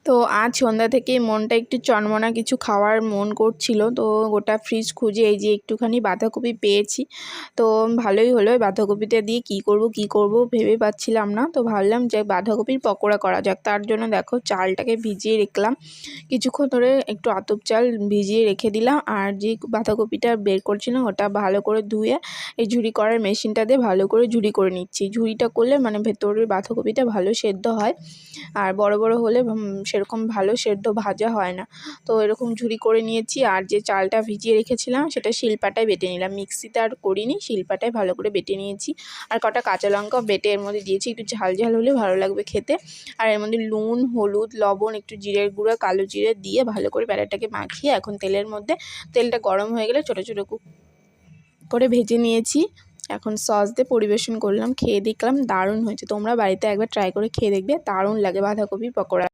তো আজ সন্ধ্যা থেকেই মনটা একটু চনমনা কিছু খাওয়ার মন করছিল। তো গোটা ফ্রিজ খুঁজে এই যে একটুখানি বাঁধাকপি পেয়েছি। তো ভালোই হলো, বাঁধাকপিটা দিয়ে কি করব ভেবে পাচ্ছিলাম না। তো ভাবলাম যে বাঁধাকপির পকোড়া করা যাক। তার জন্য দেখো চালটাকে ভিজিয়ে রাখলাম, কিছুক্ষণ ধরে একটু আতপ চাল ভিজিয়ে রেখে দিলাম। আর যে বাঁধাকপিটা বের করছিলাম ওটা ভালো করে ধুয়ে এই ঝুরি করার মেশিনটা দিয়ে ভালো করে ঝুরি করে নিচ্ছি। ঝুরিটা করলে মানে ভেতরের বাঁধাকপিটা ভালো সেদ্ধ হয়, আর বড় বড় হলে সেরকম ভালো সেদ্ধ ভাজা হয় না। তো এরকম ঝুরি করে নিয়েছি। আর যে চালটা ভিজিয়ে রেখেছিলাম সেটা শিলপাটায় বেটে নিলাম, মিক্সিতে আর করিনি, শিলপাটায় ভালো করে বেটে নিয়েছি। আর কটা কাঁচা লঙ্কা বেটে এর মধ্যে দিয়েছি, একটু ঝাল ঝাল হলে ভালো লাগবে খেতে। আর এর মধ্যে নুন, হলুদ, লবণ, একটু জিরের গুঁড়ো, কালো জিরে দিয়ে ভালো করে ব্যাটারটাকে মাখিয়ে এখন তেলটা গরম হয়ে গেলে ছোটো ছোটো করে ভেজে নিয়েছি। এখন সস দিয়ে পরিবেশন করলাম, খেয়ে দেখলাম দারুণ হয়েছে। তোমরা বাড়িতে একবার ট্রাই করে খেয়ে দেখবে, দারুণ লাগে বাঁধাকপির পকোড়া।